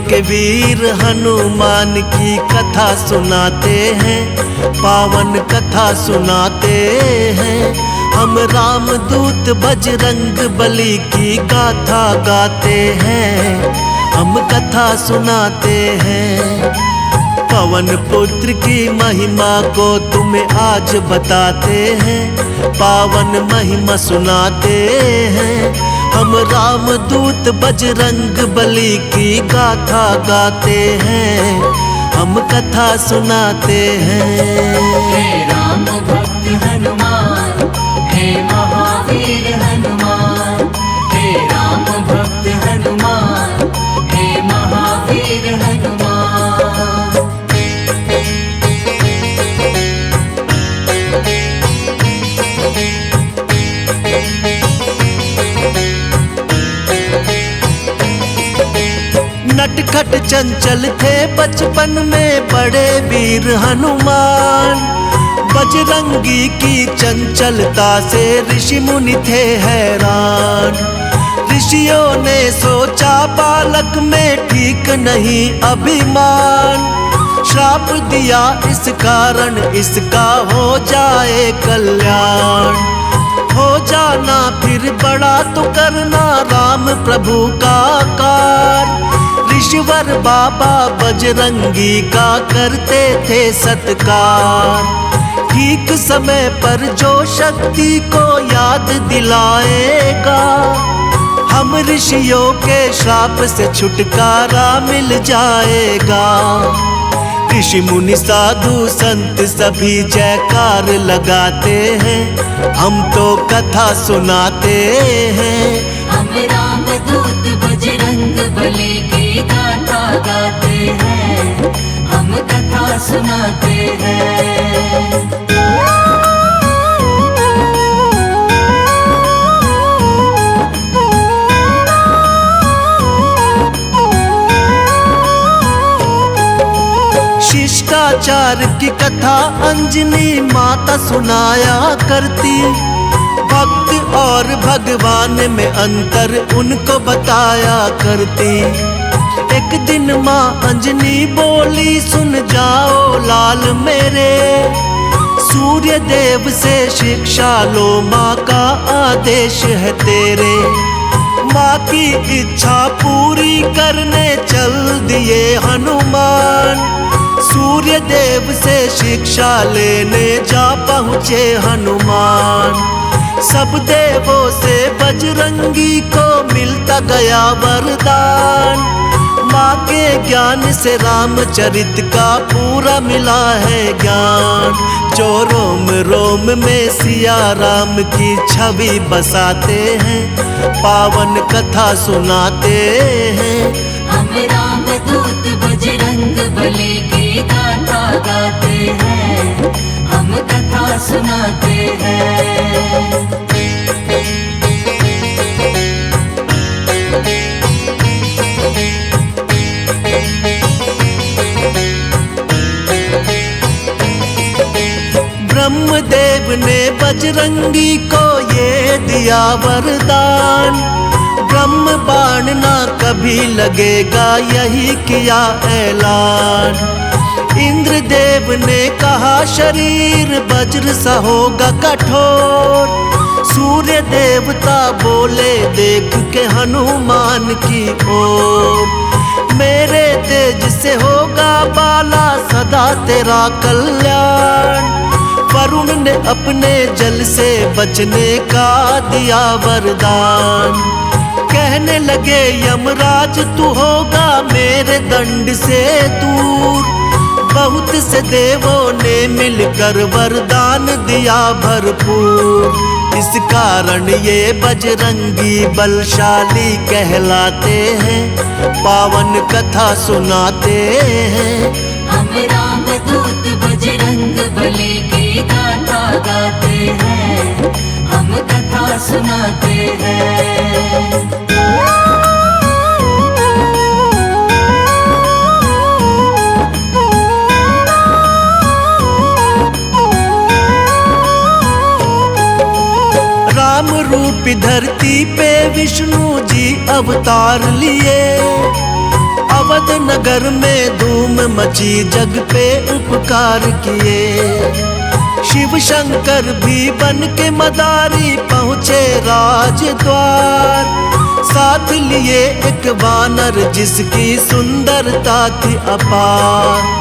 के वीर हनुमान की कथा सुनाते हैं, पावन कथा सुनाते हैं। हम रामदूत बजरंग बली की गाथा गाते हैं, हम कथा सुनाते हैं। पवन पुत्र की महिमा को तुम्हें आज बताते हैं, पावन महिमा सुनाते हैं। हम रामदूत बजरंग बली की गाथा गाते हैं, हम कथा सुनाते हैं। हे राम भक्त हनुमान, हे महावीर हनुमान, हे राम भक्त हनुमान, हे महावीर हनुमान। नटखट चंचल थे बचपन में बड़े वीर हनुमान, बजरंगी की चंचलता से ऋषि मुनि थे हैरान। ऋषियों ने सोचा बालक में ठीक नहीं अभिमान, श्राप दिया इस कारण इसका हो जाए कल्याण। हो जाना फिर बड़ा तो करना राम प्रभु का कार। ऋषिवर बाबा बजरंगी का करते थे सत्कार, ठीक समय पर जो शक्ति को याद दिलाएगा, हम ऋषियों के श्राप से छुटकारा मिल जाएगा। ऋषि मुनि साधु संत सभी जयकार लगाते हैं, हम तो कथा सुनाते हैं। हम रामदूत बजरंग बली की गाथा गाते हैं, हम कथा सुनाते हैं। शिष्टाचार की कथा अंजनी माता सुनाया करती, भक्त और भगवान में अंतर उनको बताया करती। एक दिन माँ अंजनी बोली, सुन जाओ लाल मेरे, सूर्य देव से शिक्षा लो, माँ का आदेश है तेरे। माँ की इच्छा पूरी करने चल दिए हनुमान, सूर्य देव से शिक्षा लेने जा पहुँचे हनुमान। सब देवों से बजरंगी को मिलता गया वरदान, माँ के ज्ञान से रामचरित का पूरा मिला है ज्ञान। जो रोम रोम में सिया राम की छवि बसाते हैं, पावन कथा सुनाते हैं। हम रामदूत बजरंग बली की गाथा गाते हैं, हम कथा सुनाते हैं। ब्रह्मदेव ने बजरंगी को ये दिया वरदान, ब्रह्म बाण ना कभी लगेगा यही किया ऐलान। इंद्रदेव ने कहा शरीर वज्र सा होगा कठोर, सूर्य देवता बोले देख के हनुमान की ओर। मेरे तेज से होगा बाला सदा तेरा कल्याण, वरुण ने अपने जल से बचने का दिया वरदान। कहने लगे यमराज तू होगा मेरे दंड से दूर, बहुत से देवों ने मिलकर वरदान दिया भरपूर। इस कारण ये बजरंगी बलशाली कहलाते हैं, पावन कथा सुनाते हैं। हम रामदूत बजरंग बली की गाथा गाते हैं, हम कथा सुनाते हैं। राम रूपी धरती पे विष्णु जी अवतार लिए, अवध नगर में धूम मची, जग पे उपकार किए। शिव शंकर भी बन के मदारी पहुँचे राजद्वार। साथ लिए एक वानर जिसकी सुंदरता थी अपार।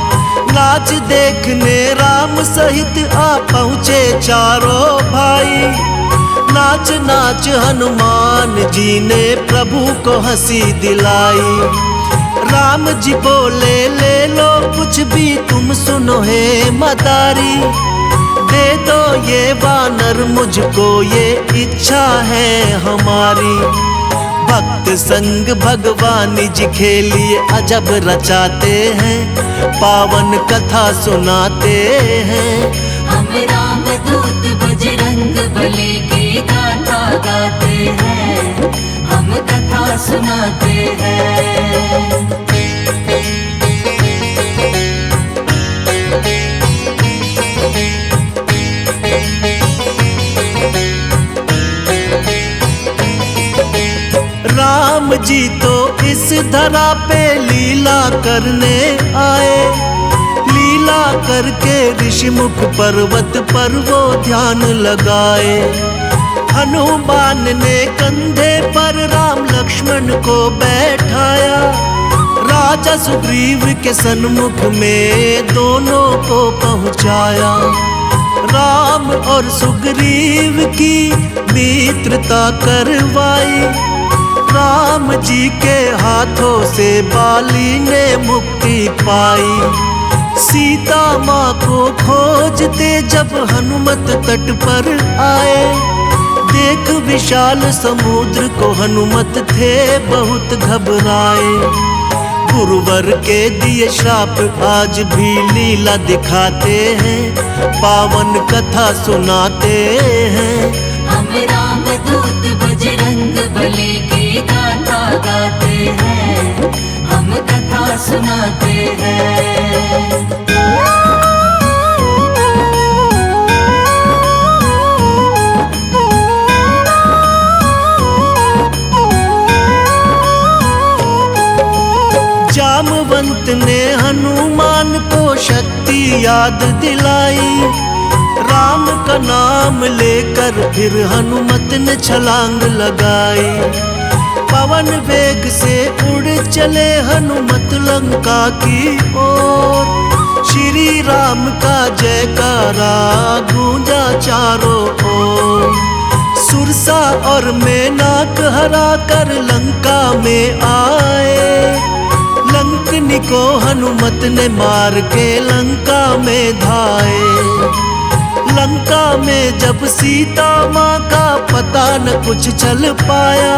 नाच देखने राम सहित आ पहुँचे चारों भाई। नाच नाच हनुमान जी ने प्रभु को हंसी दिलाई। राम जी बोले ले लो कुछ भी तुम सुनो हे मदारी। दे दो ये वानर मुझको, ये इच्छा है हमारी। भक्त संग भगवान जी खेलिए अजब रचाते हैं, पावन कथा सुनाते हैं। हम राम दूत बजरंग बली की गाथा गाते हैं, हम कथा सुनाते हैं। राम जी तो इस धरा पे लीला करने आए। लीला करके ऋषिमुख पर्वत पर वो ध्यान लगाए। हनुमान ने कंधे पर राम लक्ष्मण को बैठाया। राजा सुग्रीव के सन्मुख में दोनों को पहुँचाया। राम और सुग्रीव की मित्रता करवाई। राम जी के हाथों से बाली ने मुक्ति पाई। सीता माँ को खोजते जब हनुमत तट पर आए। देख विशाल समुद्र को हनुमत थे बहुत घबराए। गुरुवर के दिए श्राप आज भी लीला दिखाते हैं, पावन कथा सुनाते हैं। हम राम दूत बजरंग बली की गाथा गाते हैं, हम कथा सुनाते हैं। जामवंत ने हनुमान को शक्ति याद दिलाई। राम का नाम लेकर फिर हनुमत ने छलांग लगाई। पवन वेग से उड़ चले हनुमत लंका की ओर। श्री राम का जयकारा गूंजा चारों ओर। सुरसा और मेनाक हरा कर लंका में आए। लंकनी को हनुमत ने मार के लंका में धाए। लंका में जब सीता माँ का पता न कुछ चल पाया।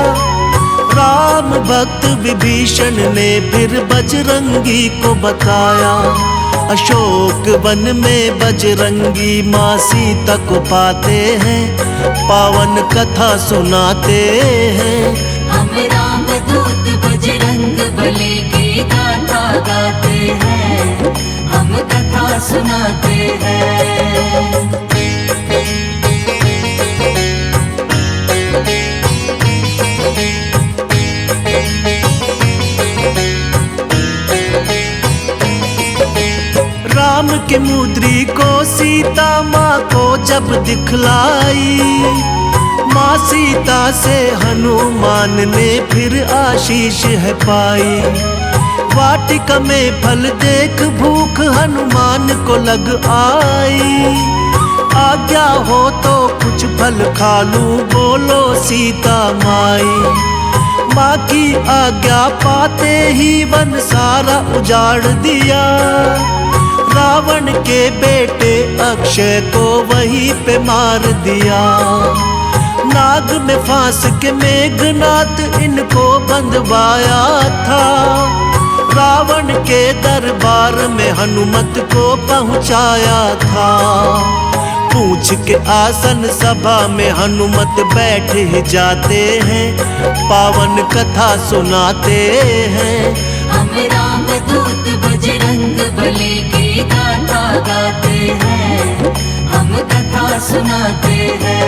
राम भक्त विभीषण ने फिर बजरंगी को बताया। अशोक वन में बजरंगी माँ सीता को पाते हैं, पावन कथा सुनाते हैं। हम राम दूत बजरंग बली की गाथा गाते हैं, हम कथा सुनाते हैं। राम के मुद्री को सीता माँ को जब दिखलाई। माँ सीता से हनुमान ने फिर आशीष है पाई। वाटिका में फल देख भूख हनुमान को लग आई। आज्ञा हो तो कुछ फल खा लूं, बोलो सीता माई। माँ की आज्ञा पाते ही वन सारा उजाड़ दिया। रावण के बेटे अक्षय को वहीं पे मार दिया। नाग में फांस के मेघनाथ इनको बंधवाया था। रावण के दरबार में हनुमत को पहुँचाया था। पूछ के आसन सभा में हनुमत बैठ ही जाते हैं, पावन कथा सुनाते हैं। हम राम दूत बजरंग बली की गाथा गाते हैं, हम कथा सुनाते हैं।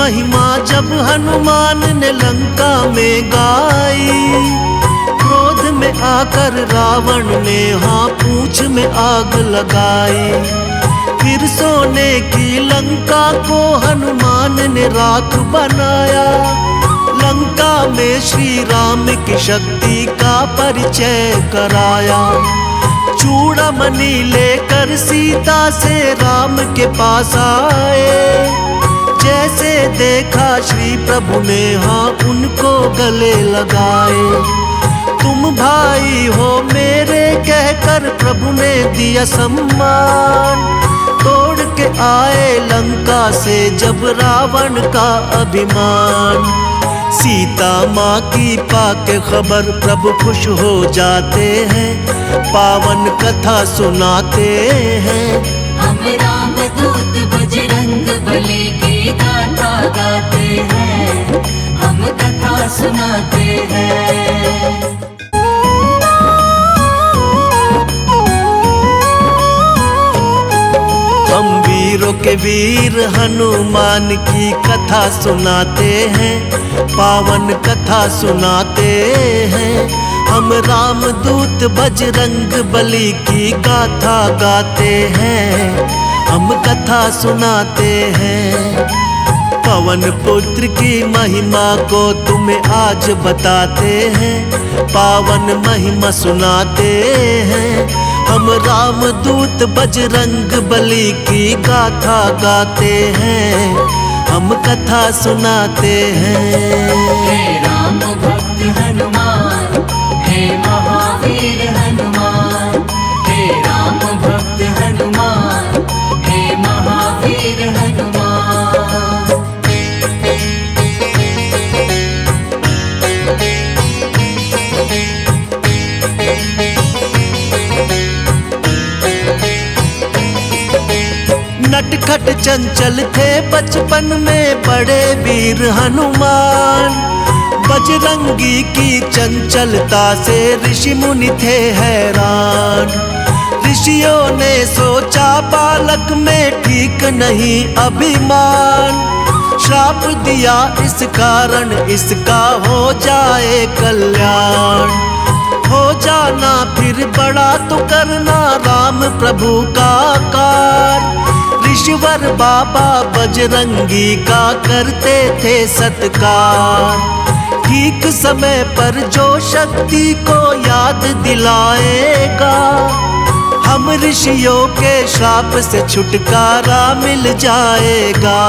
महिमा जब हनुमान ने लंका में गाई, क्रोध में आकर रावण ने हाँ पूंछ में आग लगाई। फिर सोने की लंका को हनुमान ने राख बनाया, लंका में श्री राम की शक्ति का परिचय कराया। चूड़ामणि लेकर सीता से राम के पास आए, जैसे देखा श्री प्रभु ने हाँ उनको गले लगाए। तुम भाई हो मेरे कहकर प्रभु ने दिया सम्मान, तोड़ के आए लंका से जब रावण का अभिमान। सीता माँ की पाके खबर प्रभु खुश हो जाते हैं, पावन कथा सुनाते हैं। हम राम दूत बजरंग बली की गाथा गाते हैं, हम कथा सुनाते हैं। हम वीरों के वीर हनुमान की कथा सुनाते हैं, पावन कथा सुनाते हैं। हम राम दूत बजरंग बली की गाथा गाते हैं, हम कथा सुनाते हैं। पवन पुत्र की महिमा को तुम्हें आज बताते हैं, पावन महिमा सुनाते हैं। हम राम दूत बजरंग बली की गाथा गाते हैं, हम कथा सुनाते हैं। हे राम भक्त हनुमान, हे महावीर हनुमान, हे राम भक्त हनुमान, हे महावीर हनुमान। नटखट चंचल थे बचपन में बड़े वीर हनुमान, बजरंगी की चंचलता से ऋषि मुनि थे हैरान। ऋषियों ने सोचा बालक में ठीक नहीं अभिमान, श्राप दिया इस कारण इसका हो जाए कल्याण। हो जाना फिर बड़ा तो करना राम प्रभु का कार, ऋषिवर बाबा बजरंगी का करते थे सत्कार। ठीक समय पर जो शक्ति को याद दिलाएगा, हम ऋषियों के श्राप से छुटकारा मिल जाएगा।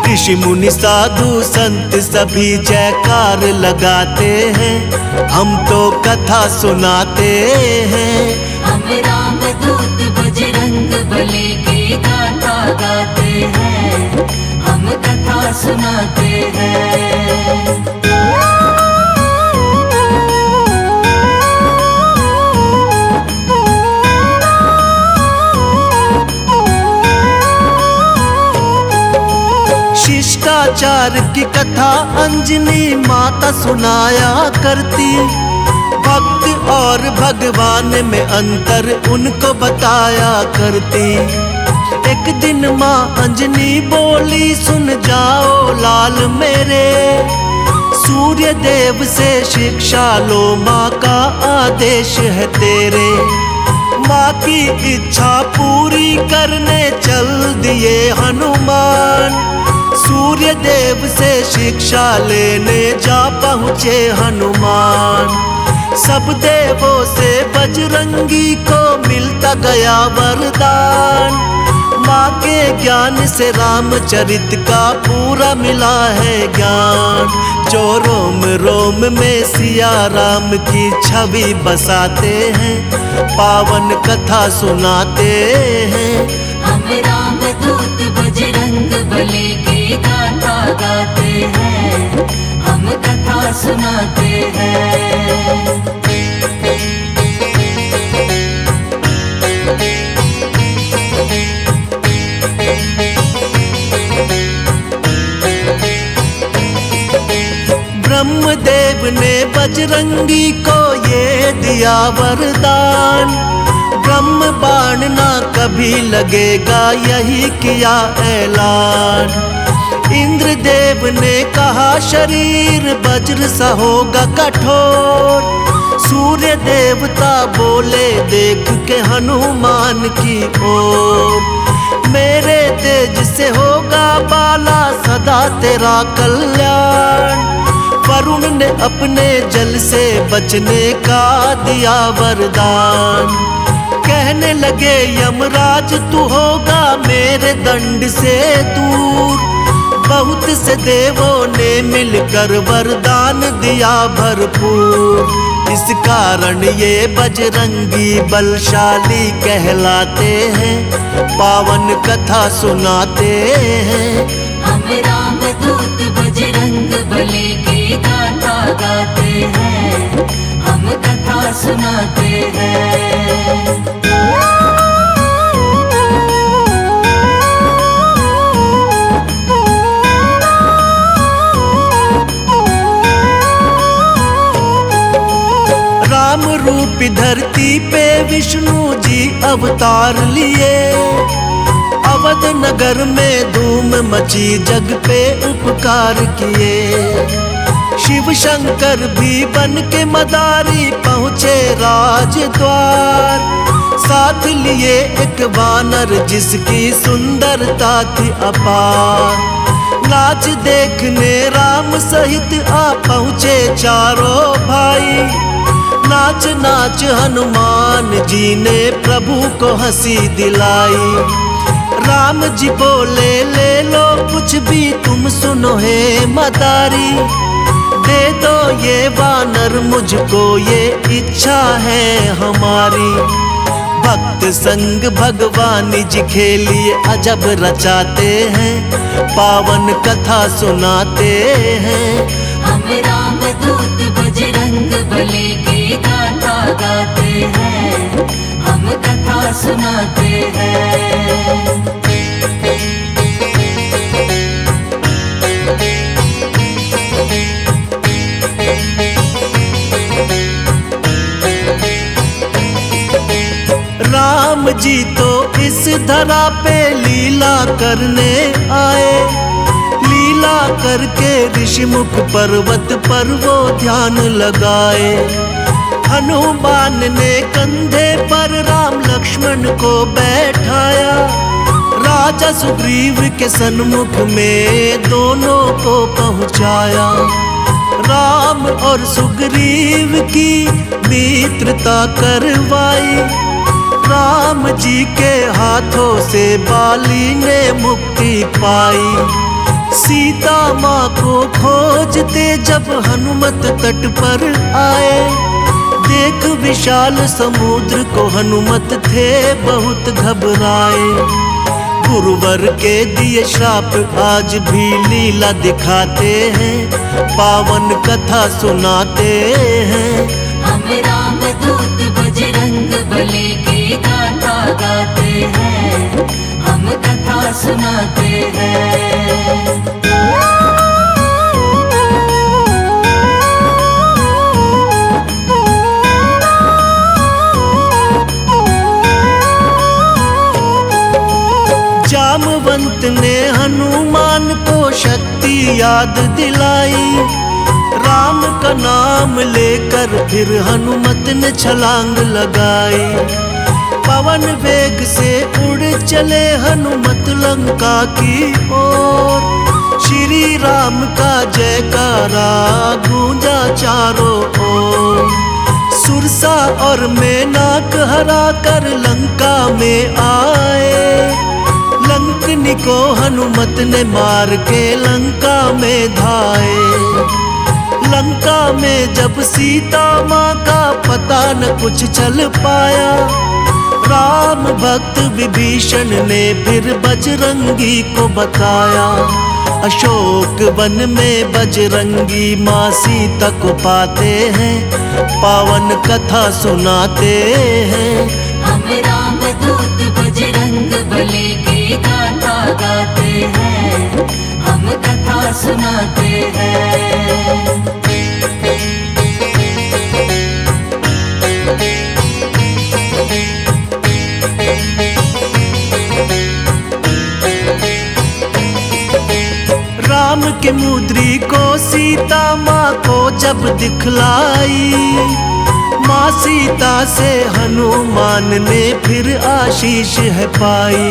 ऋषि मुनि साधु संत सभी जयकार लगाते हैं, हम तो कथा सुनाते हैं। हम राम दूत बजरंग बली की गाथा गाते हैं, हम कथा सुनाते हैं। शिष्टाचार की कथा अंजनी माता सुनाया करती, भक्त और भगवान में अंतर उनको बताया करती। एक दिन माँ अंजनी बोली सुन जाओ लाल मेरे, सूर्य देव से शिक्षा लो माँ का आदेश है तेरे। माँ की इच्छा पूरी करने चल दिए हनुमान, सूर्य देव से शिक्षा लेने जा पहुँचे हनुमान। सब देवों से बजरंगी को मिलता गया वरदान, माँ के ज्ञान से रामचरित का पूरा मिला है ज्ञान। जो रोम रोम में सिया राम की छवि बसाते हैं, पावन कथा सुनाते हैं। हम राम दूत बजरंग बली की गाथा गाते हैं, हम कथा सुनाते हैं। ब्रह्मदेव ने बजरंगी को ये दिया वरदान, ब्रह्म बाण ना कभी लगेगा यही किया ऐलान। इंद्रदेव ने कहा शरीर वज्र सा होगा कठोर। सूर्य देवता बोले देख के हनुमान की ओर, मेरे तेज से होगा बाला सदा तेरा कल्याण। वरुण ने अपने जल से बचने का दिया वरदान। कहने लगे यमराज तू होगा मेरे दंड से दूर। बहुत से देवों ने मिलकर वरदान दिया भरपूर। इस कारण ये बजरंगी बलशाली कहलाते हैं, पावन कथा सुनाते हैं। हम राम दूत बजरंग बली की गाथा गाते हैं, हम कथा सुनाते हैं। राम रूपी धरती पे विष्णु जी अवतार लिए। अवध नगर में धूम मची जग पे उपकार किए। शिव शंकर भी बन के मदारी पहुँचे राजद्वार। साथ लिए एक वानर जिसकी सुंदरता थी अपार। नाच देखने राम सहित आ पहुँचे चारों भाई। नाच नाच हनुमान जी ने प्रभु को हंसी दिलाई। राम जी बोले ले लो कुछ भी तुम सुनो हे मदारी। दे दो ये वानर मुझको ये इच्छा है हमारी। भक्त संग भगवान जी खेलिए अजब रचाते हैं, पावन कथा सुनाते हैं। हम राम दूत बजरंग बली की गाथा गाते हैं, हम कथा सुनाते हैं। राम जी तो इस धरा पे लीला करने आए। लीला करके ऋषिमुख पर्वत पर वो ध्यान लगाए। हनुमान ने कंधे पर राम लक्ष्मण को बैठाया। राजा सुग्रीव के सन्मुख में दोनों को पहुंचाया। राम और सुग्रीव की मित्रता करवाई। राम जी के हाथों से बाली ने मुक्ति पाई। सीता माँ को खोजते जब हनुमत तट पर आए। देख विशाल समुद्र को हनुमत थे बहुत घबराए। गुरुवर के दिए श्राप आज भी लीला दिखाते हैं, पावन कथा सुनाते हैं। हम राम दूत बजरंग बली की गाथा गाते हैं, हम कथा सुनाते हैं। जामवंत ने हनुमान को शक्ति याद दिलाई। राम का नाम लेकर फिर हनुमत ने छलांग लगाई। पवन वेग से उड़ चले हनुमत लंका की ओर। श्री राम का जयकारा गूंजा चारों ओर। सुरसा और मेनाक हरा कर लंका में आए। लंकनी को हनुमत ने मार के लंका में धाए। लंका में जब सीता माँ का पता न कुछ चल पाया। राम भक्त विभीषण ने फिर बजरंगी को बताया। अशोक वन में बजरंगी माँ सीता को पाते हैं, पावन कथा सुनाते हैं। हम राम दूत बजरंग बली की गाथा गाते हैं, हम कथा सुनाते हैं। को सीता माँ को जब दिखलाई, माँ सीता से हनुमान ने फिर आशीष है पाई।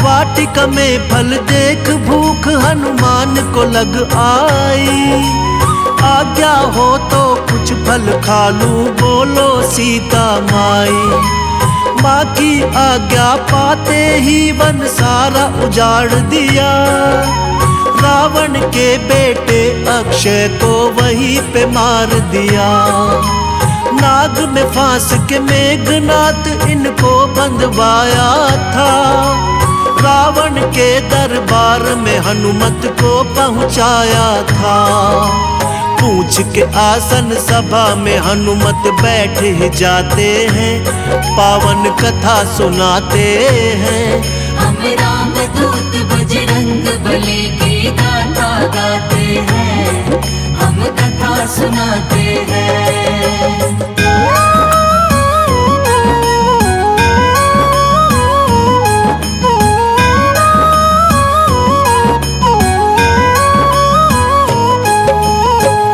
वाटिका में फल देख भूख हनुमान को लग आई, आज्ञा हो तो कुछ फल खा लूं, बोलो सीता माई। माँ की आज्ञा पाते ही वन सारा उजाड़ दिया, रावण के बेटे अक्षय को वहीं पे मार दिया। नाग में फांस के मेघनाथ इनको बंधवाया था, रावण के दरबार में हनुमत को पहुंचाया था। पूछ के आसन सभा में हनुमत बैठ ही जाते हैं, पावन कथा सुनाते हैं। हम राम दूत बजरंग बली की गाथा गाते हैं, हम कथा सुनाते हैं।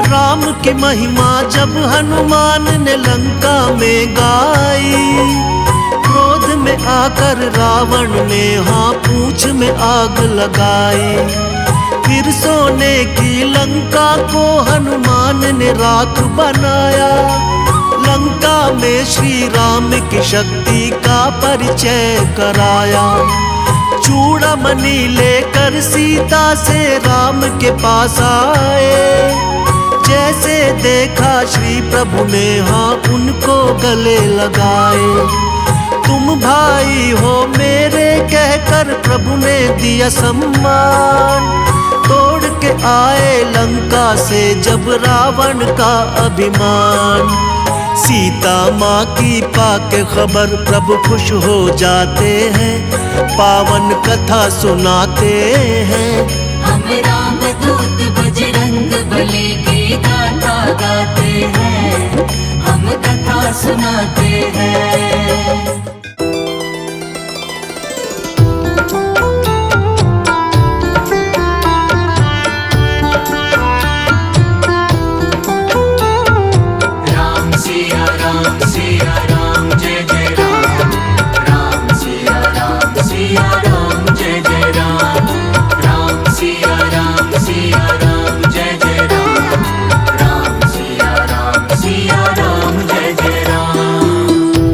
राम की महिमा जब हनुमान ने लंका में गाई, क्रोध में आकर रावण ने हाँ पूंछ में आग लगाई। फिर सोने की लंका को हनुमान ने राख बनाया, लंका में श्री राम की शक्ति का परिचय कराया। चूड़ामणि लेकर सीता से राम के पास आए, जैसे देखा श्री प्रभु ने हाँ उनको गले लगाए। तुम भाई हो मेरे कहकर प्रभु ने दिया सम्मान, तोड़ के आए लंका से जब रावण का अभिमान। सीता माँ की पाके खबर प्रभु खुश हो जाते हैं, पावन कथा सुनाते हैं। हम राम दूत बजरंग बली की गाथा गाते हैं, हम कथा सुनाते हैं।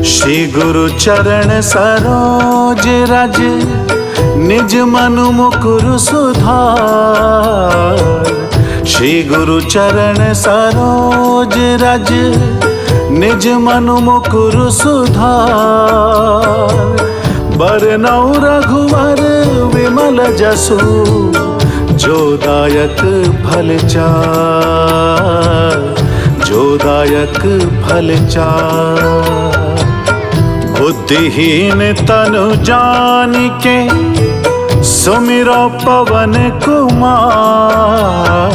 श्री गुरु चरण सरोज रज, निज मनु मुकुर सुधार। श्री गुरु चरण सरोज रज, निज मनु मुकुर सुधार। बरनउँ रघुवर विमल जसु, जो दायक फल चार, जो दायक फल चार। बुद्धिहीन तनु जानिके, सुमिरो पवन कुमार।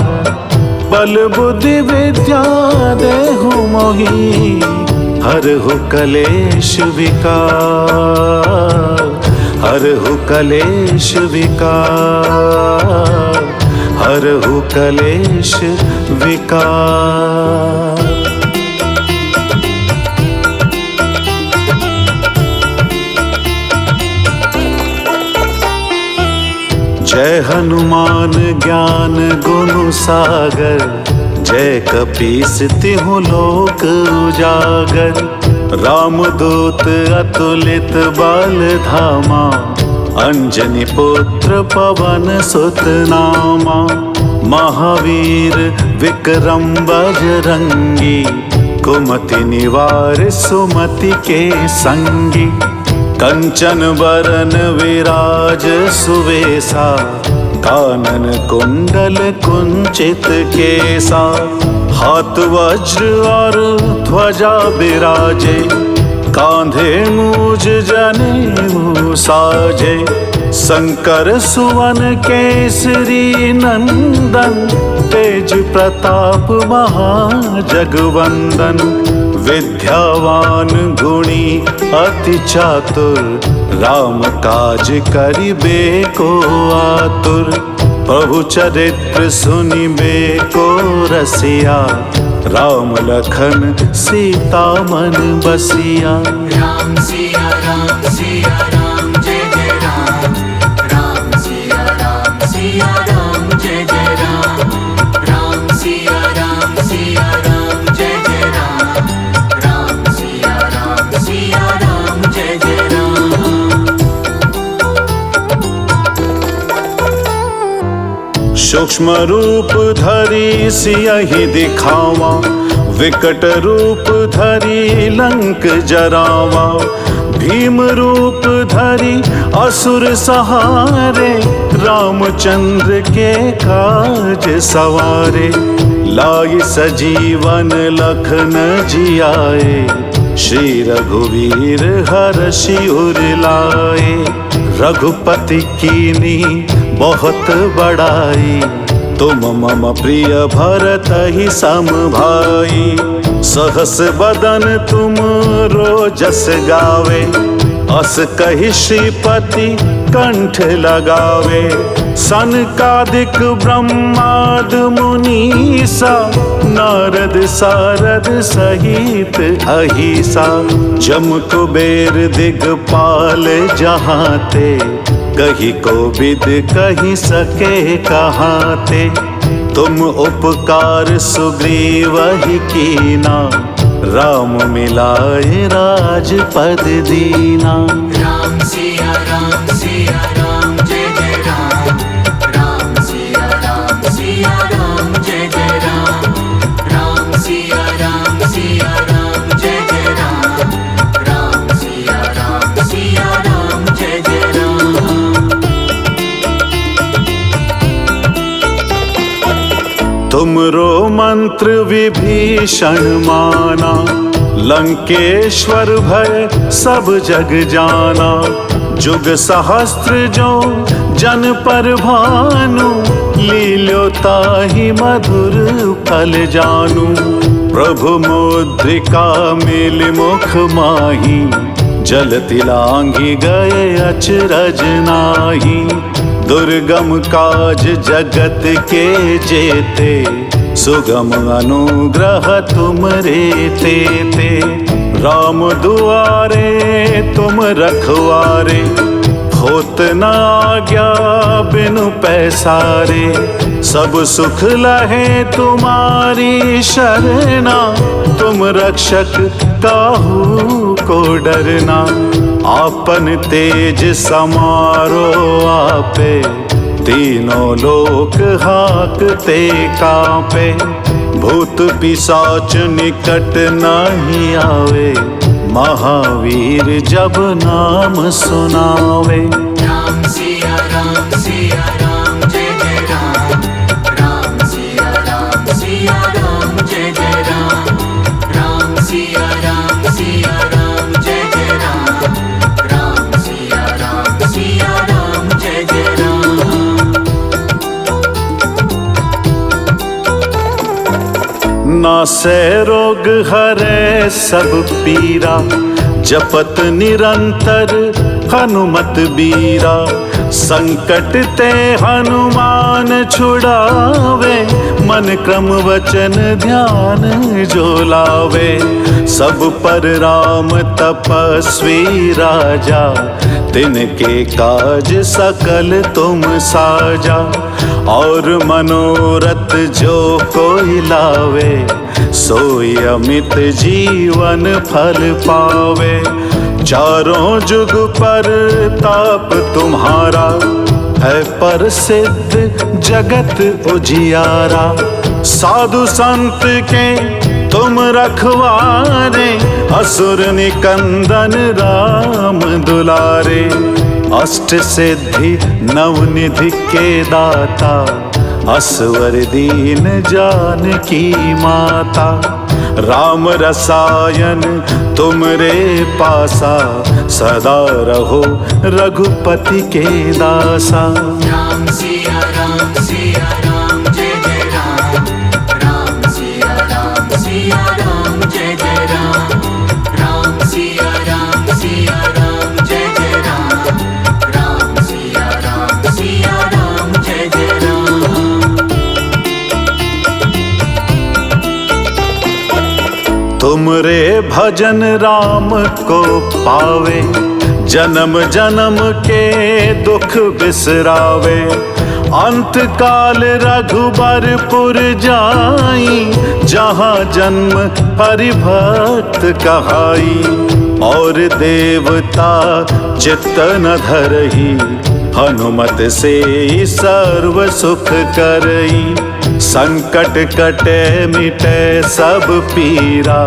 बल बुद्धि विद्या देहु मोहि, हरहु कलेश विकार, हरहु कलेश विकार, हरहु कलेश विकार। जय हनुमान ज्ञान गुण सागर, जय कपीस तिहुँ लोक उजागर। रामदूत अतुलित बल धामा, अंजनी पुत्र पवन सुत नामा। महावीर विक्रम बजरंगी, कुमति निवार सुमति के संगी। कंचन बरन विराज सुवेसा, कानन कुंडल कुंचित केसा। हाथ वज्र और ध्वजा बिराजे, कांधे मूज जनेऊ साजे। शंकर सुवन केसरी नंदन, तेज प्रताप महाजगवंदन। विद्यावान गुणी अति चातुर, राम काज करिबे को आतुर। प्रभु चरित्र सुनिबे को रसिया, राम लखन सीता मन बसिया। राम सिया राम जय जय राम, राम सिया राम जय जय राम, राम सिया राम जय जय राम, राम सिया राम जय जय राम। सूक्ष्म रूप धरी सियहि दिखावा, विकट रूप धरी लंक जरावा। भीम रूप धरी असुर सहारे, रामचंद्र के काज सवारे। लाई सजीवन लखन जियाए, श्री रघुवीर हर्षि उर लाए। रघुपति कीनी बहुत बड़ाई, तुम मम प्रिय भरत ही सम भाई। सहस बदन तुम रोजस गावे, अस कहि श्रीपति कंठ लगावे। सनकादिक ब्रह्माद मुनीसा, नारद सारद सहित अहिसा। जम कुबेर दिगपाल जहाते, कही को विद कही सके कहाते। तुम उपकार सुग्रीव ही कीना, राम मिलाए राजपद दीना। राम सिया राम जय जय राम, राम सिया राम जय जय राम, राम सिया राम जय जय राम, राम सिया राम जय जय राम। तुमरो मंत्र विभीषण माना, लंकेश्वर भय सब जग जाना। जुग सहस्त्र जो जन पर भानु, लील्यो ताहि मधुर फल जानू। प्रभु मुद्रिका मिल मुख माही, जल तिलांघि गए अचरज नाही। दुर्गम काज जगत के जेते, सुगम अनुग्रह तुमरे तेते। राम दुआरे तुम रखवारे, होत न आज्ञा बिनु पैसारे। सब सुख लहे तुम्हारी शरणा, तुम रक्षक काहू को डरना। आपन तेज समारो आपे, तीनों लोक हाकते कांपे। भूत पिशाच निकट नहीं आवे, महावीर जब नाम सुनावे। राम सिया राम जय जय राम, राम सिया राम जय जय राम, राम सिया राम जय जय राम, राम सिया राम जय जय राम। नासै रोग हरै सब पीरा, जपत निरंतर हनुमत बीरा। संकट ते हनुमान छुड़ावे, मन क्रम वचन ध्यान जो लावे। सब पर राम तपस्वी राजा, तिनके काज सकल तुम साजा। और मनोरथ जो कोई लावे, सोई अमित जीवन फल पावे। चारों जुग पर ताप तुम्हारा, है प्रसिद्ध जगत उजियारा। साधु संत के तुम रखवारे, असुर निकंदन राम दुलारे। अष्ट सिद्धि नवनिधि के दाता, असवर दीन जानकी माता। राम रसायन तुमरे पासा, सदा रहो रघुपति के दासा। राम सिया राम जय जय राम, राम सिया राम जय जय राम, राम सिया राम जय जय राम, राम सिया राम जय जय राम। तुमरे भजन राम को पावे, जन्म जन्म के दुख बिसरावे। अंत काल रघुबरपुर जाई, जहाँ जन्म हरिभक्त कहाई। और देवता चित्त न धरही, हनुमत से सर्व सुख करई। संकट कटे मिटे सब पीरा,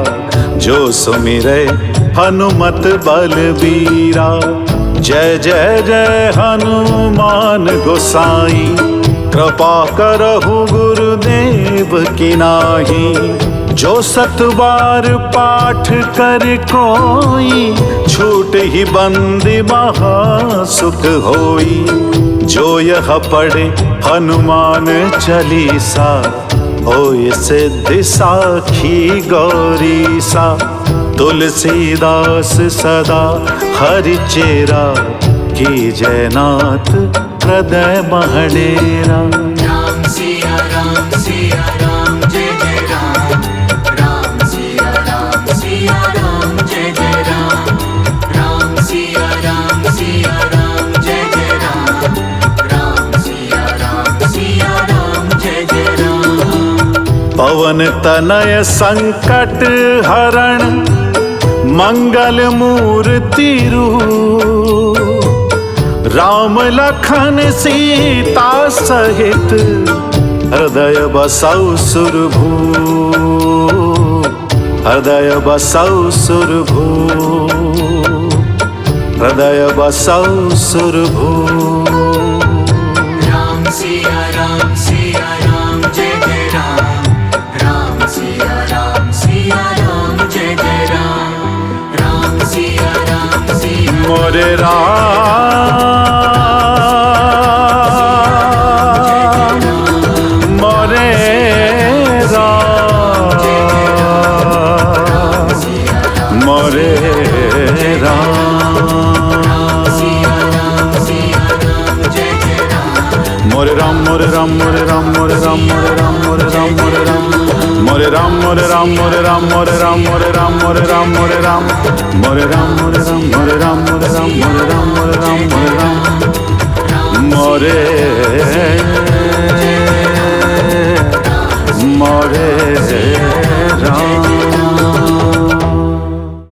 जो सुमिरे हनुमत बलबीरा। जय जय जय हनुमान गोसाई, कृपा करहु गुरुदेव की नाहीं। जो सतबार पाठ कर कोई, छूट ही बंदी महा सुख होई। जो यह पढ़े हनुमान चालीसा, होय सिद्धि साखी गौरीसा। तुलसीदास सदा हरि चेरा, कीजय नाथ हृदय महडेरा। राम सिया राम जय जय राम। राम सिया राम जय जय राम। राम सिया राम जय जय राम। राम सिया राम जय जय राम। पवन तनय संकट हरण, मंगल मूर्ति रूप। राम लखन सीता सहित, हृदय बसौ सुरभूप। हृदय बसौ सुरभूप। हृदय बसौ सुरभूप। राम सिया राम जय जय राम। राम सिया राम जय जय राम। राम सिया राम मोरे राम, मोरे राम, मोरे राम। मोरे राम मोरे राम मोरे राम मोरे राम मोरे राम मोरे राम मोरे राम। मोरे राम मोरे राम मोरे राम मोरे राम मोरे राम मोरे राम मोरे राम। मोरे राम मोरे राम मोरे राम मोरे राम मोरे राम मोरे राम मोरे राम। मोरे मोरे